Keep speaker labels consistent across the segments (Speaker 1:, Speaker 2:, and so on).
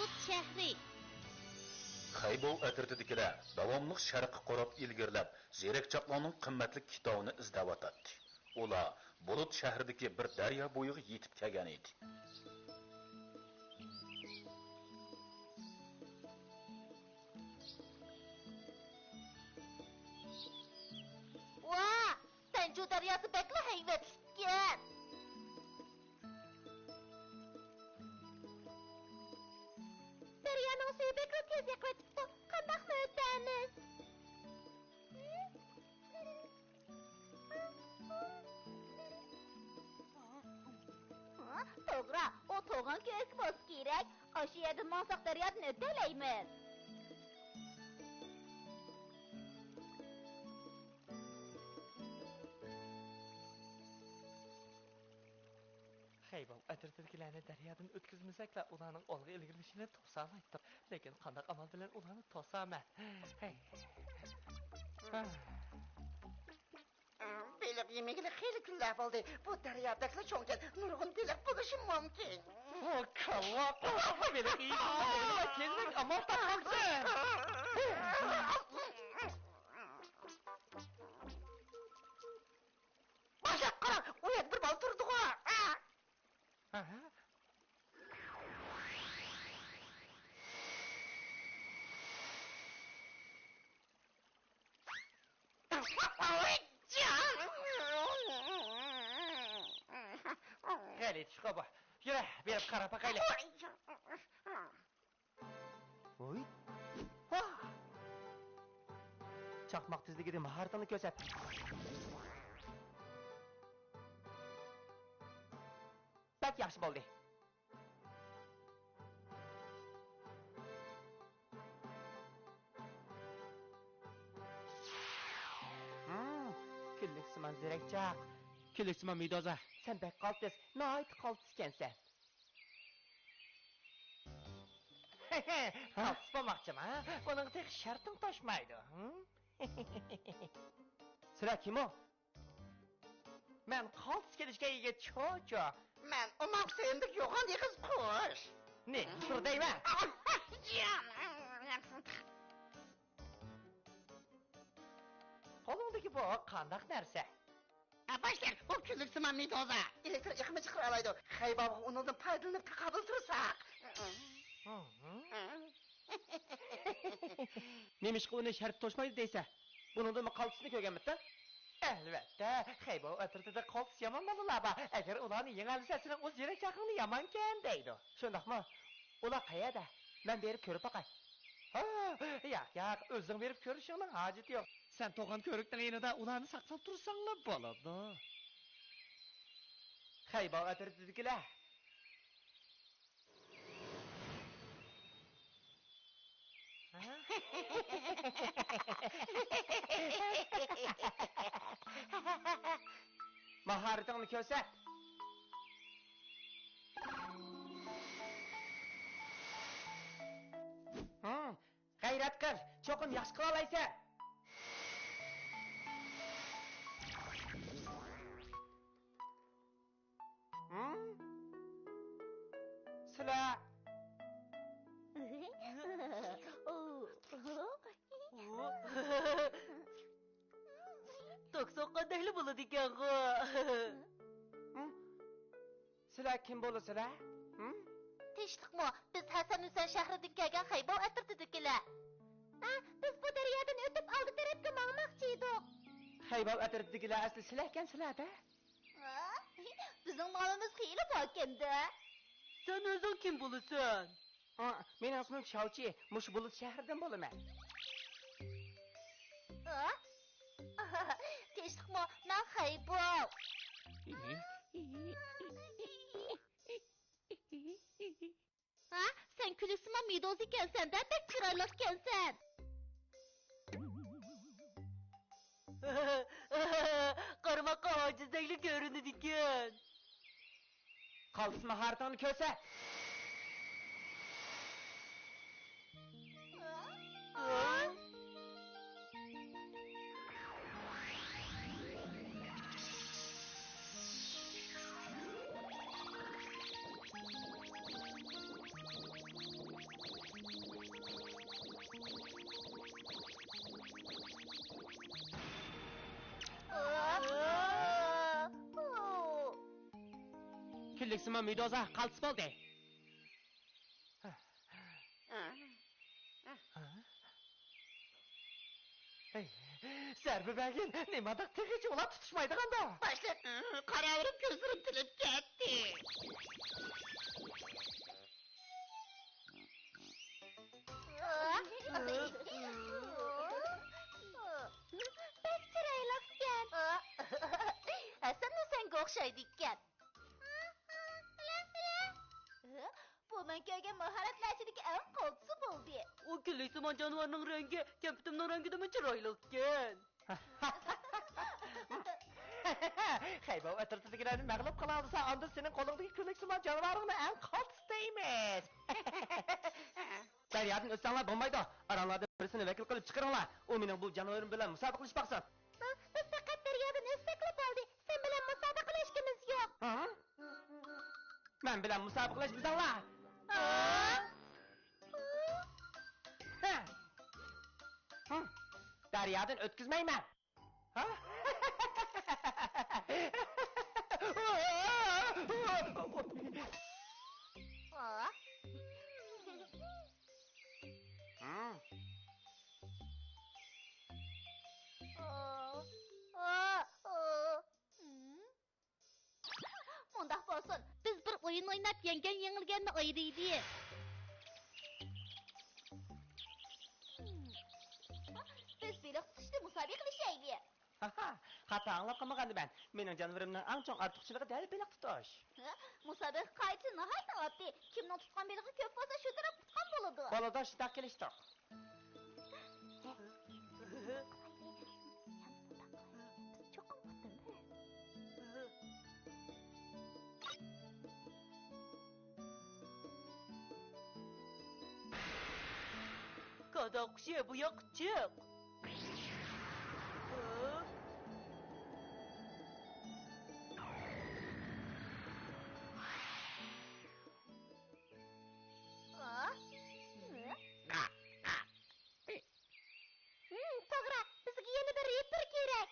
Speaker 1: bulut shahri.
Speaker 2: Xaybov atritidikilar davomli sharqqa qarab ilgirlab, zerakchoqlarning qimmatli kitobini izlayotdi. Ular bulut shahridagi bir daryo bo'yiga yetib kelgan edi.
Speaker 1: Vah, Tanju daryosi bekla hayvatlikkan. Daryoning suvi bekla tez oqayotibdi. Qandoq o'tamiz? To'g'ri, o to'g'on ko'z bo's kerak. O'sha yerdan monsoq daryoni o'talaymiz.
Speaker 3: Xaybov atrofdagilarni daryodan o'tkazmasaklar, ularning olg'a ilgirishini to'samaydi. Lekin qanday amal bilan ularni to'saman?
Speaker 4: Beliq yemagini xeyli kunlar bo'ldi. Bu daryodagi cho'nkan nurg'un beliq bo'lishi mumkin.
Speaker 3: O kalla, beliq yeyman. Tezlik amal topsin.
Speaker 4: Boshqa qara, u yerda bir bol turdi-ku.
Speaker 3: G'ayli chiqib. Yura, berib qarab baqayli. Voy. Chaqmoq tezligida mahoratini ko'rsat. Bak yaxshi bo'ldi. Kulliksiman zerakchaq. Kulliksiman midoza. Sen bek qaltis, noit qaltis ekansan. Qaltis bo'lmoqchiman. Buning tek sharting toshmaydi. Sizlar kim o? Men qaltis kelishga ega cho'cho.
Speaker 4: Men umoq sendik yo'g'on qiz qush.
Speaker 3: Ne, tur deyman. Qo'lingdagi bu qandaq narsa?
Speaker 4: Boshlar, bu kulliksiman midoza. Elektr iqimi chiqara oladi. Xaybov undan foydalanib taqobil tursak.
Speaker 3: Nemishqa uni shart to'shmaydi deysa, buningda qaltisini ko'rganmidda? Albatta, Xaybov atrofida qaltis yomon bolalar bor. Agar ularni yengilsa, sen o'z yirik chaqingni yomonkan deydi. Shundaqmi? Ular qayerda? Men berib ko'rib boqay. Yo'q, o'zing berib ko'rishingning hojati yo'q. Sen to'g'on ko'rikning yanida ularni saqlab tursanglar bo'ladi. Xaybov atrofidagilar. Mahoratingni ko'rsat. G'ayrat qil, cho'qim yaxshi qila olaysan. Sizlar To'qsoq qandayli bo'ladi ekan-ku. Sizlar kim bo'lasizlar?
Speaker 1: Tinchlikmi? Biz Hasan Husan shahridan kelgan Xaybov atrofdagilar. Biz bu daryodan o'tib oldi tarafga bormoqchi edik.
Speaker 3: Xaybov atrofidagilar asli sizlar ekansizlar-da?
Speaker 1: Bizning molimiz xiyli bor-kanda.
Speaker 5: Sen o'zing kim bo'lasan?
Speaker 3: Mening ismim Shovchi, mush bulut shahridan bo'laman.
Speaker 1: Tinchlikmi? Men Xaybov. Sen kulisiman midoz ekansan-da, bek chiroyli ekansan.
Speaker 5: Qarmoqqa ojizdaglik ko'rinadi ekan.
Speaker 3: Qaltis mahoratini ko'rsat. Külliksima Medusa qaltis bo'ldi. Zarbi bergan nimada tig'ichi ular tutishmaydiganda.
Speaker 4: Başlar, qaraverib ko'zlarim tilib ketdi.
Speaker 1: Bek chiroylikan. Hasan senga o'xshaydi ekan. Bu men ko'rgan mahoratlar ichidagi eng qo'ltisi bo'ldi.
Speaker 5: O külliksimon jonivorning rangi kapitimning rangidan chiroyli ekan.
Speaker 3: Xaybo atrofdagilarni mag'lub qila olsa, unda sening qo'lingdagi külliksima jonivoringni eng qaltis deymiz. Daryodan o'tsanglar bo'lmaydi. Oranglarda birisini vakil qilib chiqaringlar. U mening bu jonivorim bilan musobaqalashmoqchi.
Speaker 1: Biz faqat daryodan o'tsak bo'ldi. Sen bilan musobaqalashimiz yo'q.
Speaker 3: Men bilan musobaqalashmaysanglar. Daryodan o'tkazmayman.
Speaker 1: Mundaq bo'lsin. Biz bir o'yin o'ynab yengan yengilganni ayiraydi. Biz beliq tutishda musobaqalashaylik.
Speaker 3: Xato anglab qolmagandim ben. Mening jonivorimning eng chong ortiqchiligi dal beliq tutish.
Speaker 1: Musobaqa qaysi nihoyat oddiy. Kimning tutgan belig'i ko'p bo'lsa shu taraf tutgan bo'ladi.
Speaker 3: Bolada shidaq kelishdi.
Speaker 5: Kada quşu bu yoq chiq.
Speaker 1: To'g'ri, bizga yana bir reper kerak.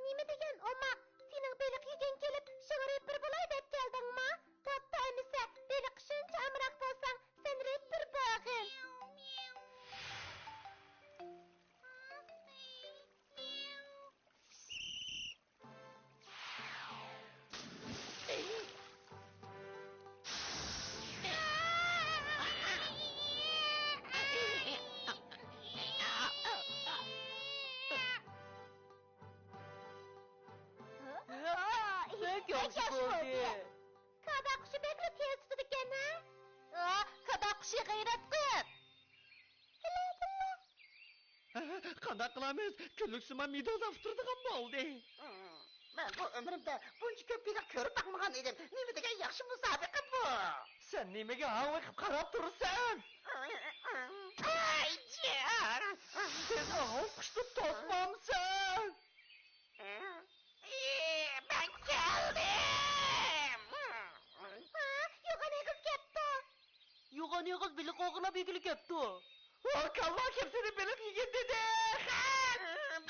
Speaker 1: Nima degan omoq? Sening beliq yegan kelib, shunga reper bo'lay deb keldingmi? Bo'pti emisa, beliq shuncha amroq bo'lsang, sen reper bo'g'in.
Speaker 5: Pek yaxshi bo'ldi.
Speaker 1: Kada qushi bekli tez tutadi ekan-a? Kada qushi g'ayrat qil.
Speaker 3: Qanday qilamiz? Külliksima Medusa futurdigan bo'ldi.
Speaker 4: Men bu umrimda buncha ko'p beliq ko'rib boqmagan edim. Nima degan yaxshi musobaqa bu?
Speaker 3: Sen nimaga havliqib qarab tursan?
Speaker 4: Ayjar!
Speaker 3: Sen ov qushni tosmamsan.
Speaker 4: Ben geldim!
Speaker 1: Yo'g'on egiz ketdi.
Speaker 5: Yo'g'on yog'iz beliq o'g'irlab yegili ketdi.
Speaker 3: Kallar kim seni beliq yegin dedi.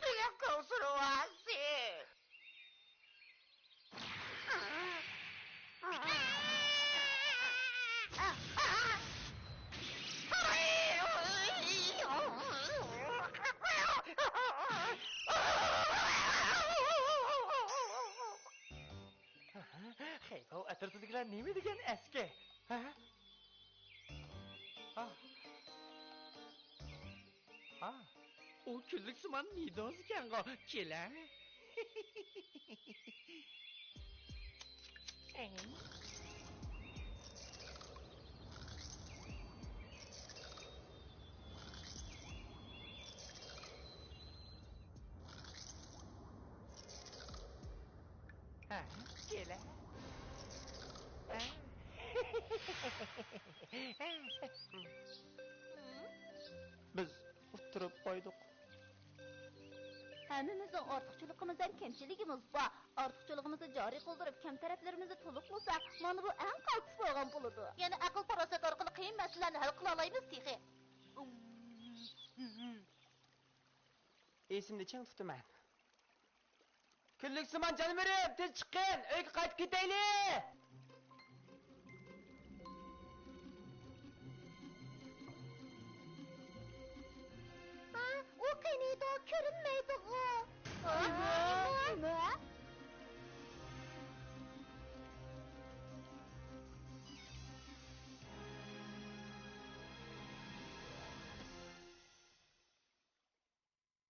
Speaker 4: Beliq kovsuruvasi!
Speaker 3: Xaybo atrofdagilar nima degan aski? O külliksima Medusa ekan-ku, kela. Kela. Biz o'tirib qo'ydik.
Speaker 1: Hammamizning ortiqchiligimiz ham kamchiligimiz bor. Ortiqchiligimizni joriy qildirib, kam taraflarimizni to'liqlasak, mana bu eng qaltis bo'lgan bo'ladi. Yana aql farosat orqali qiyin masalalarni hal qila olamiz, texi.
Speaker 3: Esimni ching tutaman. Kunliksimon jonimirim, tez chiqin, uyga qaytib ketaylik.
Speaker 1: O qaniydi, ko'rinmaydi.